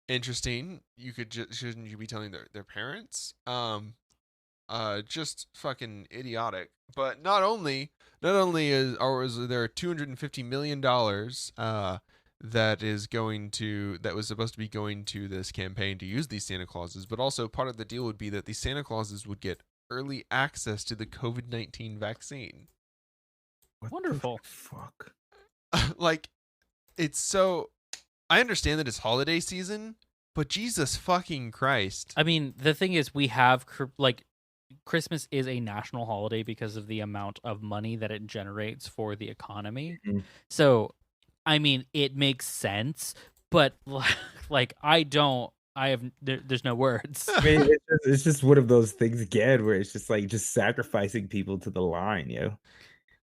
S1: interesting. You could shouldn't you be telling their parents? Just fucking idiotic. But not only is there $250 million that was supposed to be going to this campaign to use these Santa Clauses, but also part of the deal would be that these Santa Clauses would get early access to the COVID-19 vaccine.
S4: What
S2: Wonderful.
S4: the fuck.
S1: Like, it's so. I understand that it's holiday season, but Jesus fucking Christ.
S2: I mean, the thing is, we have Christmas is a national holiday because of the amount of money that it generates for the economy.
S4: Mhm.
S2: So, I mean, it makes sense, but like there's no words.
S4: I mean, it's just one of those things again where it's just like sacrificing people to the line, yo.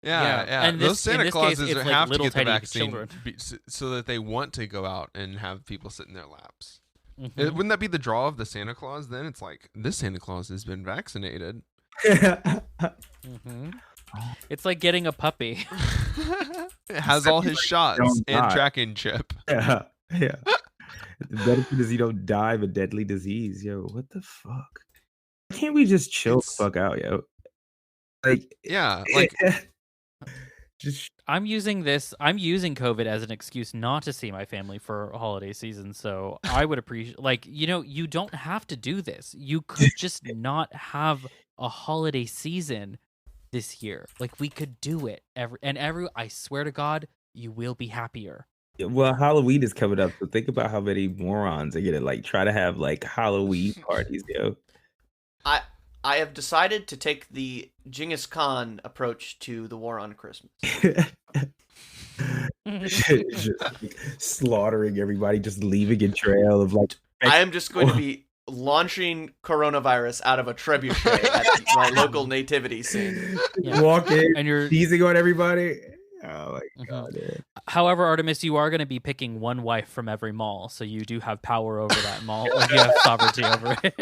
S1: Yeah.
S2: And
S1: those
S2: in
S1: Santa
S2: this case,
S1: Clauses
S2: it's
S1: have
S2: like
S1: to
S2: little
S1: get the
S2: tiny
S1: vaccine
S2: children.
S1: so that they want to go out and have people sit in their laps.
S2: Mhm.
S1: Wouldn't that be the draw of the Santa Claus then? It's like, this Santa Claus has been vaccinated.
S2: Mhm. It's like getting a puppy.
S1: It has all his shots
S4: don't
S1: and
S4: die.
S1: tracking chip.
S4: Yeah. The benefit is you don't die of a deadly disease, yo. What the fuck? Why can't we just chill the fuck out, yo? Like,
S1: Yeah, like,
S4: just
S2: I'm using COVID as an excuse not to see my family for holiday season. So I would appreciate, you don't have to do this. You could just not have a holiday season this year. Like, we could do it I swear to God, you will be happier.
S4: well, Halloween is coming up, so think about how many morons are gonna try to have Halloween parties, yo.
S3: I have decided to take the Genghis Khan approach to the war on Christmas.
S4: Just slaughtering everybody, just leaving a trail of
S3: I am just going to be launching coronavirus out of a trebuchet at my local nativity scene.
S2: Yeah.
S4: walking
S2: And you're
S4: teasing on everybody. Oh my
S2: Mhm.
S4: god, man.
S2: However, Artemis, you are going to be picking one wife from every mall, so you do have power over that mall. Like, you have sovereignty over it.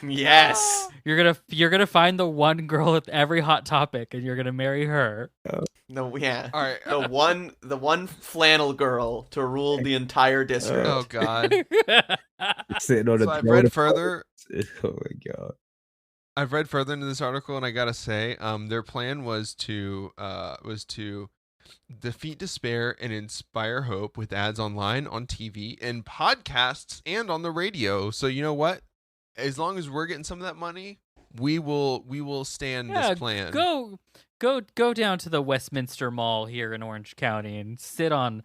S3: Yes.
S2: You're gonna find the one girl with every hot topic, and you're gonna marry her.
S3: No, yeah.
S1: all right.
S3: The one flannel girl to rule the entire district.
S1: Oh God.
S4: Sitting on
S1: So
S4: a
S1: I've
S4: throne
S1: read
S4: of
S1: further.
S4: Oh my god.
S1: I've read further into this article, and I gotta say, their plan was to defeat despair and inspire hope with ads online, on TV, and podcasts, and on the radio. So you know what? As long as we're getting some of that money, we will stand this plan.
S2: Go down to the Westminster Mall here in Orange County and sit on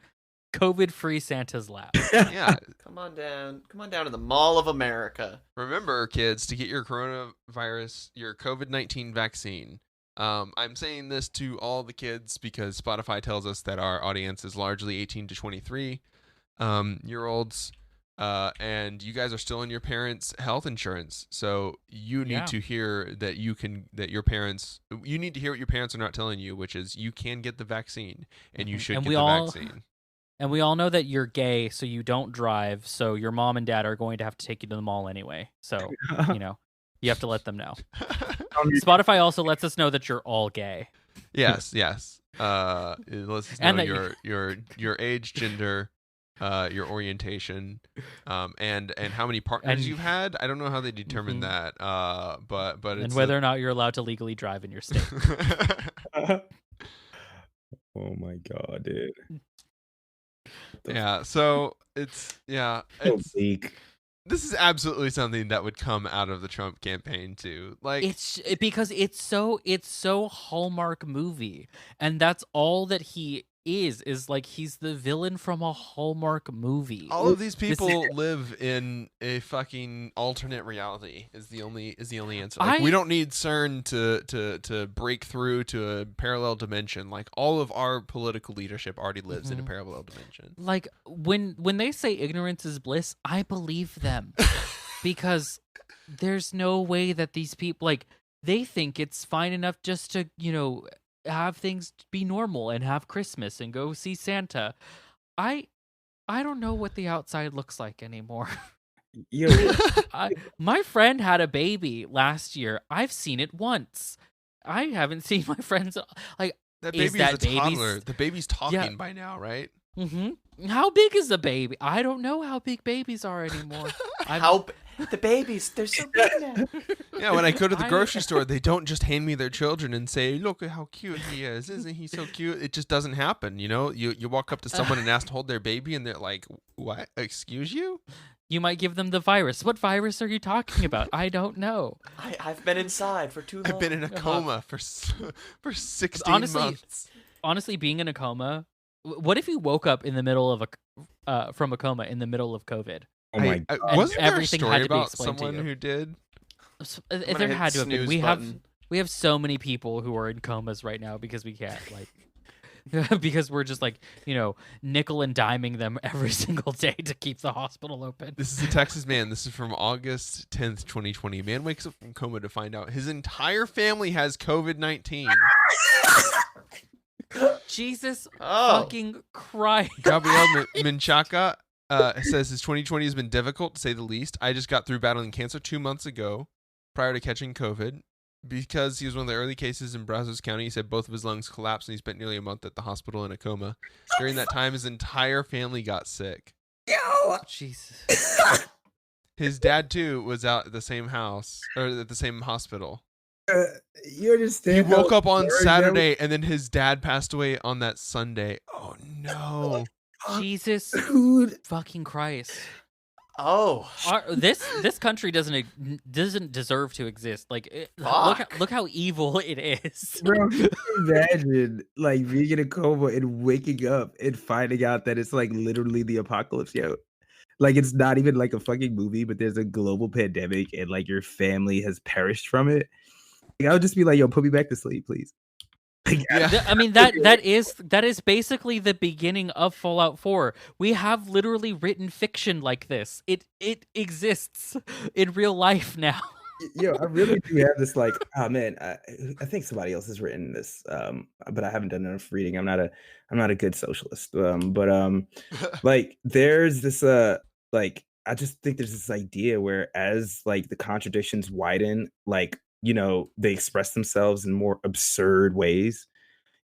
S2: COVID-free Santa's lap.
S1: Yeah.
S3: Come on down to the Mall of America.
S1: Remember, kids, to get your COVID-19 vaccine. I'm saying this to all the kids because Spotify tells us that our audience is largely 18 to 23 year olds, and you guys are still on your parents' health insurance. So you need to hear that you need to hear what your parents are not telling you, which is you can get the vaccine and you should get the vaccine.
S2: And we all know that you're gay, so you don't drive. So your mom and dad are going to have to take you to the mall anyway. So, you have to let them know. Spotify also lets us know that you're all gay.
S1: Yes. It lets us know
S2: And that
S1: your age, gender, your orientation, and how many partners
S2: And-
S1: you've had. I don't know how they determine
S2: Mhm.
S1: that, but
S2: And
S1: it's
S2: whether or not you're allowed to legally drive in your state.
S4: Oh my god, dude. The
S1: yeah. So it's
S4: so
S1: it's
S4: bleak.
S1: this is absolutely something that would come out of the Trump campaign too. Like
S2: Because it's so Hallmark movie, and that's all that he is like he's the villain from a Hallmark movie.
S1: all of these
S2: This is-
S1: people live in a fucking alternate reality is the only answer. Like, we
S2: I-
S1: don't need CERN to break through to a parallel dimension. Like, all of our political leadership already lives in a
S2: Mhm.
S1: parallel dimension.
S2: Like when they say ignorance is bliss, I believe them because there's no way that these people like they think it's fine enough just to have things be normal and have Christmas and go see Santa. I don't know what the outside looks like anymore.
S4: Yo,
S2: My friend had a baby last year. I've seen it once. I haven't seen my friends like.
S1: That
S2: Is
S1: baby's
S2: that
S1: a
S2: baby's-
S1: toddler. The baby's talking by now, right?
S2: How big is the baby? I don't know how big babies are anymore.
S3: The babies, they're so big now.
S1: Yeah, when I go to the
S2: I-
S1: grocery store, they don't just hand me their children and say, "Look at how cute he is. Isn't he so cute?" It just doesn't happen, you know? You walk up to someone and ask to hold their baby and they're like, "What? Excuse you?"
S2: You might give them the virus. What virus are you talking about? I don't know.
S3: I've been inside for too long.
S1: I've been in a coma for 16
S2: Honestly,
S1: months.
S2: Honestly, being in a coma. What if you woke up in the middle of from a coma in the middle of COVID?
S4: oh my god.
S1: Wasn't there a
S2: everything
S1: story
S2: had to be
S1: about
S2: explained to
S1: someone
S2: you.
S1: who did?
S3: gonna
S2: There
S3: hit
S2: had to have been.
S3: snooze
S2: We
S3: button.
S2: have so many people who are in comas right now because we can't like because we're just like nickel and diming them every single day to keep the hospital open.
S1: This is a Texas man. This is from August 10th, 2020. Man wakes up from coma to find out his entire family has COVID-19.
S2: Jesus
S3: Oh.
S2: fucking Christ!
S1: Gabriel Menchaca says his 2020 has been difficult, to say the least. I just got through battling cancer 2 months ago prior to catching COVID. Because he was one of the early cases in Brazos County, he said both of his lungs collapsed and he spent nearly a month at the hospital in a coma. During that time, his entire family got sick.
S2: Jesus.
S1: His dad, too, was out at the same house, or at the same hospital.
S4: You understand?
S1: He woke
S4: how
S1: up on
S4: hard that
S1: Saturday, and then his dad passed away on that Sunday. Oh, no.
S2: Jesus
S4: was- Dude.
S2: fucking Christ!
S3: Oh.
S2: This country doesn't deserve to exist. Like,
S3: Fuck.
S2: look how evil it is.
S4: Bro, can you imagine like being in a coma and waking up and finding out that it's like literally the apocalypse, yo. Like it's not even like a fucking movie, but there's a global pandemic and like your family has perished from it. Like, I would just be like, yo, put me back to sleep, please. Like,
S1: Yeah.
S2: I mean that is basically the beginning of Fallout 4. We have literally written fiction like this. It exists in real life now.
S4: yo, I really do have this like, oh man, I think somebody else has written this, but I haven't done enough reading. I'm not a good socialist. Like there's this like I just think there's this idea where as like the contradictions widen, like they express themselves in more absurd ways.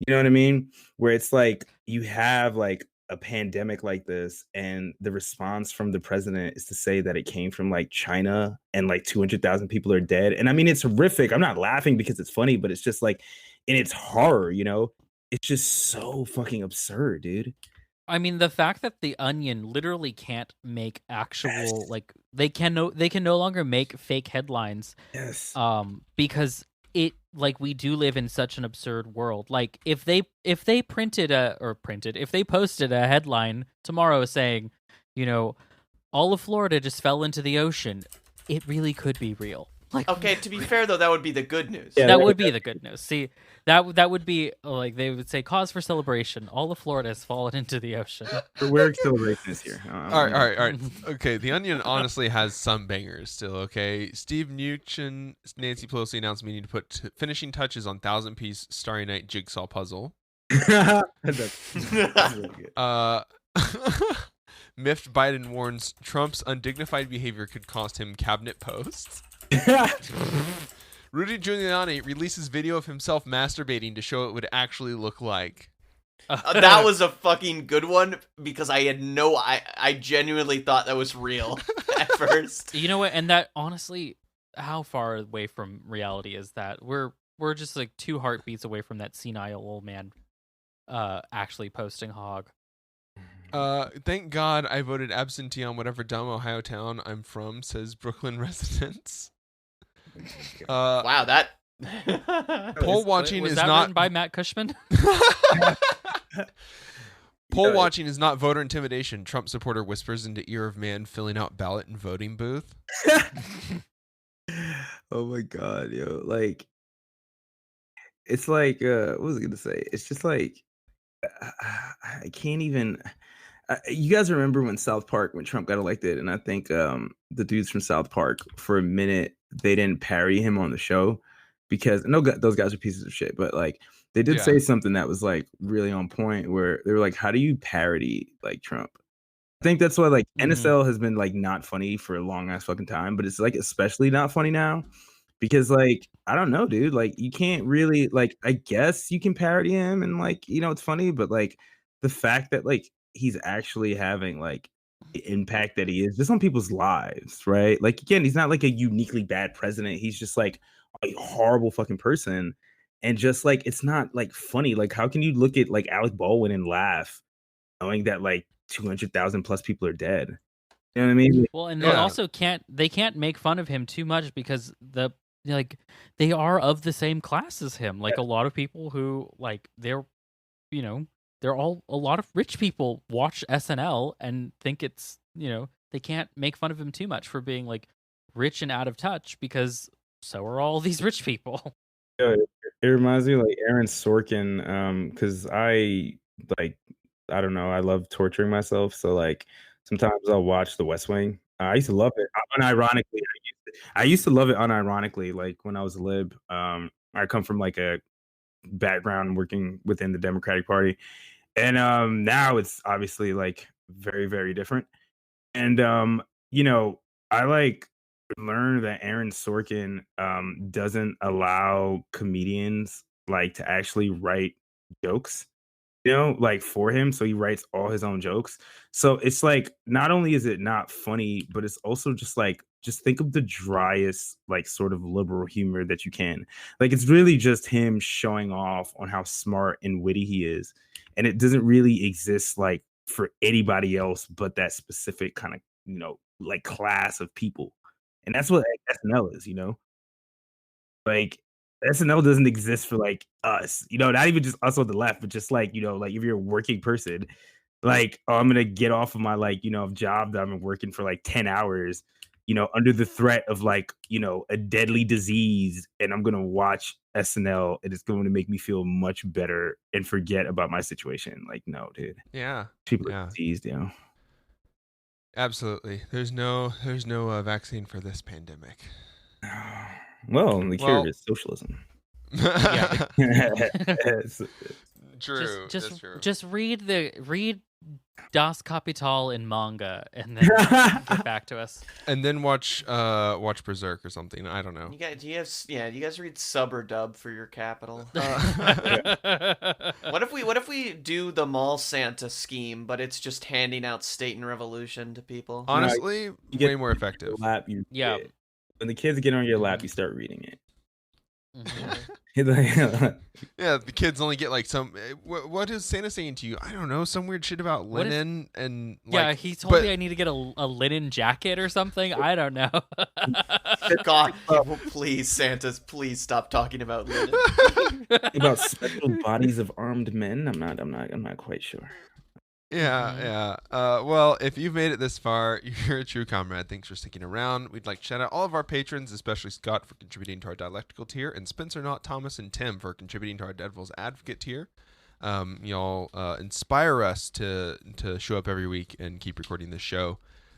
S4: You know what I mean? Where it's like you have like a pandemic like this, and the response from the president is to say that it came from like China and like 200,000 people are dead. And I mean, it's horrific. I'm not laughing because it's funny, but it's just like in its horror, it's just so fucking absurd, dude.
S2: I mean, the fact that the Onion literally can't make actual like they can no longer make fake headlines
S4: Yes.
S2: because we do live in such an absurd world. Like if they posted a headline tomorrow saying, all of Florida just fell into the ocean, it really could be real. Like,
S3: Okay, to be fair though, that would be the good news.
S4: Yeah.
S2: that would be the good news. See, that would be like they would say cause for celebration. All of Florida has fallen into the ocean.
S4: We're celebrating this here.
S1: All right. Okay, The Onion honestly has some bangers still, okay? Steve Mnuchin, Nancy Pelosi announced meeting to put finishing touches on 1,000-piece Starry Night jigsaw puzzle.
S4: That's really good.
S1: Miffed Biden warns Trump's undignified behavior could cost him cabinet posts. Rudy Giuliani releases video of himself masturbating to show what it would actually look like.
S3: That was a fucking good one because I genuinely thought that was real at first.
S2: You know what? And that honestly, how far away from reality is that? We're just like 2 heartbeats away from that senile old man actually posting hog.
S1: Thank God I voted absentee on whatever dumb Ohio town I'm from, says Brooklyn residents.
S3: Wow, that
S1: Poll watching
S2: was
S1: is
S2: that
S1: not
S2: written by Matt Cushman?
S1: Poll watching is not voter intimidation. Trump supporter whispers into ear of man filling out ballot and voting booth.
S4: Oh my god, yo! Like, it's like, what was I gonna say? It's just like, I can't even. You guys remember when Trump got elected, and I think the dudes from South Park, for a minute, they didn't parry him on the show because those guys are pieces of shit, but like they did say something that was like really on point, where they were like, "How do you parody like Trump?" I think that's why like NSL has been like not funny for a long ass fucking time, but it's like especially not funny now because like I don't know, dude. Like you can't really like I guess you can parody him and like it's funny, but like the fact that like he's actually having like the impact that he is just on people's lives, right? Like again, he's not like a uniquely bad president. He's just like a horrible fucking person. And just like it's not like funny. Like, how can you look at like Alec Baldwin and laugh knowing that like 200,000 plus people are dead? You know what I mean?
S2: Well, and they also can't make fun of him too much because they are of the same class as him. Like a lot of people who like they're all a lot of rich people watch SNL and think it's they can't make fun of him too much for being like rich and out of touch because so are all these rich people.
S4: It reminds me of, like Aaron Sorkin, because I don't know, I love torturing myself. So like sometimes I'll watch The West Wing. I used to love it unironically. I used to love it unironically, like when I was a lib. I come from like a background working within the Democratic Party, and now it's obviously like very, very different. And I like learned that Aaron Sorkin doesn't allow comedians like to actually write jokes, like for him. So he writes all his own jokes. So it's like not only is it not funny, but it's also just think of the driest like sort of liberal humor that you can. Like it's really just him showing off on how smart and witty he is. And it doesn't really exist like for anybody else but that specific kind of, like class of people. And that's what SNL is. Like SNL doesn't exist for like us, not even just us on the left, but just like, like if you're a working person, like, oh, I'm gonna get off of my like, job that I've been working for like 10 hours, under the threat of like, a deadly disease, and I'm gonna watch SNL and it's going to make me feel much better and forget about my situation. Like, no, dude.
S1: Yeah.
S4: People are diseased,
S1: Absolutely. There's no vaccine for this pandemic.
S4: Well, the cure is socialism.
S1: True. That's true.
S2: Just read Das Kapital in manga and then get back to us.
S1: And then watch Berserk or something. I don't know.
S3: Do you guys read Sub or Dub for your capital? What if we do the mall Santa scheme, but it's just handing out State and Revolution to people?
S1: Honestly, way more effective.
S4: When the kids get on your lap, you start reading it.
S1: Yeah, the kids only get like some. What is Santa saying to you? I don't know, some weird shit about linen and. Like,
S2: he told me I need to get a linen jacket or something. I don't know.
S3: God, please, Santa, please stop talking about linen.
S4: About special bodies of armed men. I'm not quite sure.
S1: Yeah. Well, if you've made it this far, you're a true comrade. Thanks for sticking around. We'd like to shout out all of our patrons, especially Scott for contributing to our dialectical tier, and Spencer, Not Thomas, and Tim for contributing to our Devil's Advocate tier. Y'all inspire us to show up every week and keep recording this show.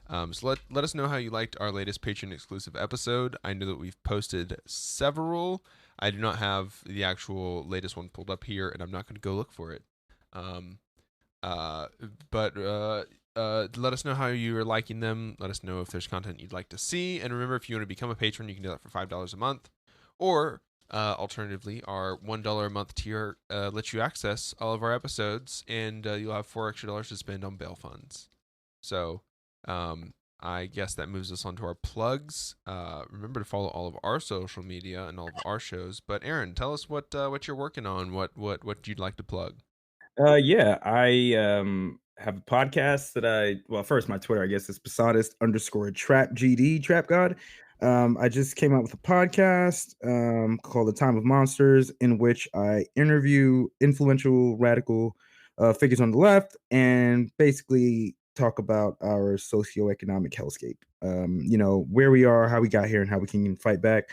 S1: So let us know how you liked our latest Patreon exclusive episode. I know that we've posted several. I do not have the actual latest one pulled up here, and I'm not going to go look for it. But let us know how you're liking them. Let us know if there's content you'd like to see. And remember, if you want to become a patron, you can do that for $5 a month. Or Alternatively, our $1 a month tier lets you access all of our episodes, and you'll have $4 extra to spend on bail funds. So, I guess that moves us on to our plugs. Remember to follow all of our social media and all of our shows. But Aaron, tell us what you're working on. What you'd like to plug?
S4: Yeah, I have a podcast that first my Twitter, I guess, is Posadist_TrapGD, Trap God. I just came out with a podcast called The Time of Monsters, in which I interview influential radical figures on the left and basically talk about our socioeconomic hellscape. Where we are, how we got here, and how we can fight back.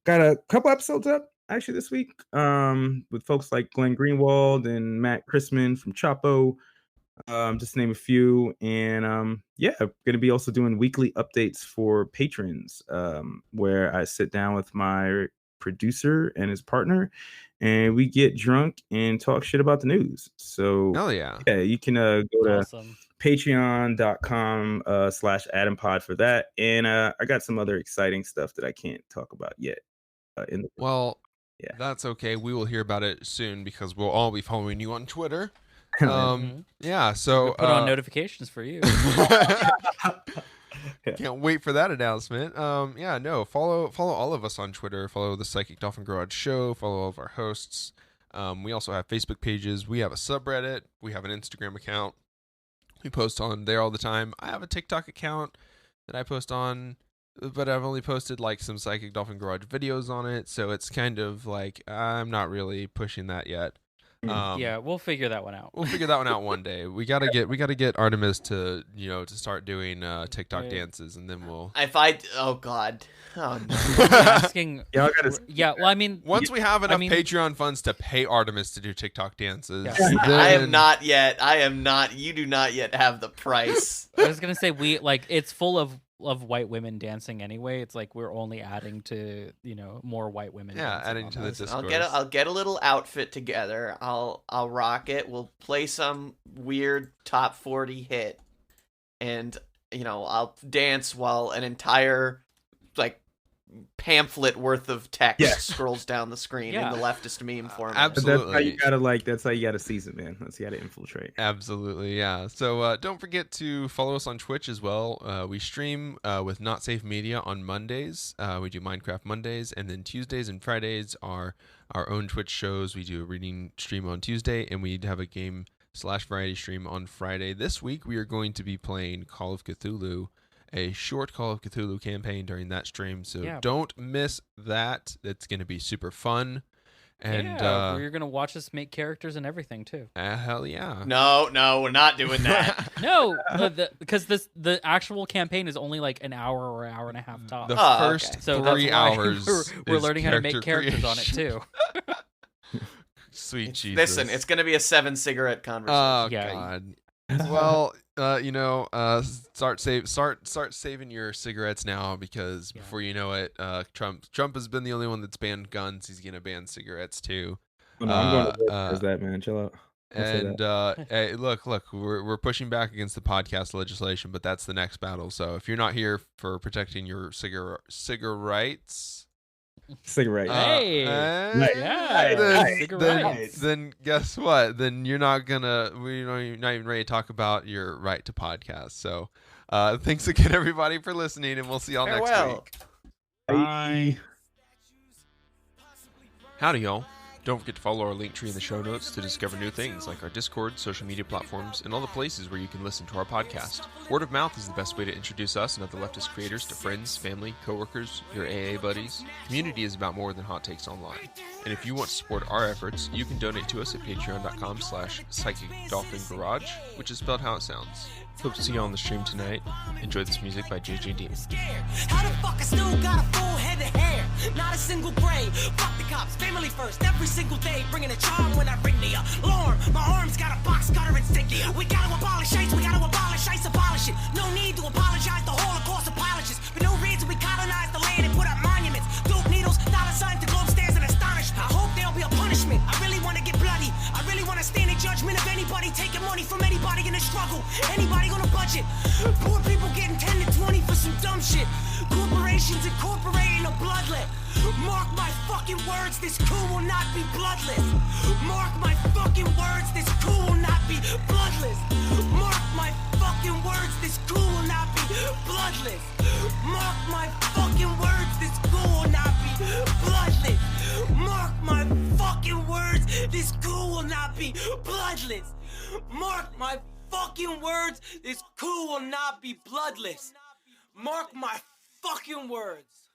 S4: Got a couple episodes up actually this week with folks like Glenn Greenwald and Matt Chrisman from Chapo, just to name a few. And going to be also doing weekly updates for patrons, where I sit down with my producer and his partner, and we get drunk and talk shit about the news. So
S1: hell yeah,
S4: you can go to
S2: Awesome.
S4: patreon.com/AdamPod for that. And I got some other exciting stuff that I can't talk about yet.
S1: Yeah. That's okay. We will hear about it soon because we'll all be following you on Twitter. Yeah, so
S2: put on notifications for you.
S1: Can't wait for that announcement. Follow all of us on Twitter. Follow the Psychic Dolphin Garage Show. Follow all of our hosts. We also have Facebook pages. We have a subreddit. We have an Instagram account. We post on there all the time. I have a TikTok account that I post on, but I've only posted like some Psychic Dolphin Garage videos on it, so it's kind of like I'm not really pushing that yet.
S2: Yeah, we'll figure that one out.
S1: We'll figure that one out one day. We gotta get Artemis to to start doing TikTok dances, and then we'll.
S3: Oh God. Oh no.
S2: Asking.
S4: Y'all gotta.
S2: Yeah, well, I mean,
S1: once we have enough Patreon funds to pay Artemis to do TikTok dances,
S2: yeah.
S3: I am not yet. You do not yet have the price.
S2: I was gonna say it's full of white women dancing anyway. It's like we're only adding to more white women.
S1: Yeah, adding to the discourse.
S3: I'll get a little outfit together. I'll rock it. We'll play some weird top 40 hit, and I'll dance while an entire pamphlet worth of text scrolls down the screen in the leftist meme format.
S1: Absolutely.
S4: That's how you gotta seize it, man. That's how you gotta infiltrate.
S1: Absolutely, yeah. So don't forget to follow us on Twitch as well. We stream with Not Safe Media on Mondays. We do Minecraft Mondays, and then Tuesdays and Fridays are our own Twitch shows. We do a reading stream on Tuesday, and we have a game/variety stream on Friday. This week we are going to be playing Call of Cthulhu, a short Call of Cthulhu campaign during that stream, so don't miss that. It's going to be super fun. And
S2: you're going to watch us make characters and everything too.
S1: Hell yeah.
S3: No, we're not doing that.
S2: No, because the actual campaign is only like an hour or an hour and a half top.
S1: The first 3 hours
S2: we're learning how to make characters on it too.
S1: Sweet Jesus.
S3: Listen, it's going to be a 7-cigarette conversation.
S1: Oh God. Well, start saving your cigarettes now, because before you know it, Trump has been the only one that's banned guns. He's gonna ban cigarettes too.
S4: Oh, no, I'm going to work as that, man. Chill out.
S1: And hey, look, we're pushing back against the podcast legislation, but that's the next battle. So if you're not here for protecting your cigarettes.
S4: Cigarette.
S1: Then guess what? Then you're not gonna. You're not even ready to talk about your right to podcast. So, thanks again, everybody, for listening, and we'll see y'all next week.
S4: Bye.
S1: Howdy, y'all. Don't forget to follow our link tree in the show notes to discover new things like our Discord, social media platforms, and all the places where you can listen to our podcast. Word of mouth is the best way to introduce us and other leftist creators to friends, family, coworkers, your AA buddies. Community is about more than hot takes online. And if you want to support our efforts, you can donate to us at patreon.com/psychicdolphingarage, which is spelled how it sounds. Hope to see you on the stream tonight. Enjoy this music by JJD.
S5: How the fuck I still got a full head of hair? Not a single gray. Fuck the cops, family first, every single day. Bringing a charm when I ring the alarm. My arms got a box cutter insignia. We gotta abolish ICE, abolish it. No need to apologize, the Holocaust apologists. For no reason we colonized the land and put up monuments. Dope needles, dollar signs, the globe stares in astonishment. I hope there'll be a punishment. I really wanna get bloody. I really wanna stand in judgment of anybody taking money from anybody. Anybody in a struggle, anybody on a budget. Poor people getting 10 to 20 for some dumb shit. Corporations incorporating a bloodlet. Mark my fucking words, this coup will not be bloodless. Mark my fucking words, this coup will not be bloodless. Mark my fucking words, this coup will not be bloodless. Mark my fucking words, this coup will not be bloodless. Mark my fucking words, this coup will not be bloodless. Mark my fucking words, this coup will not be bloodless. Mark my fucking words.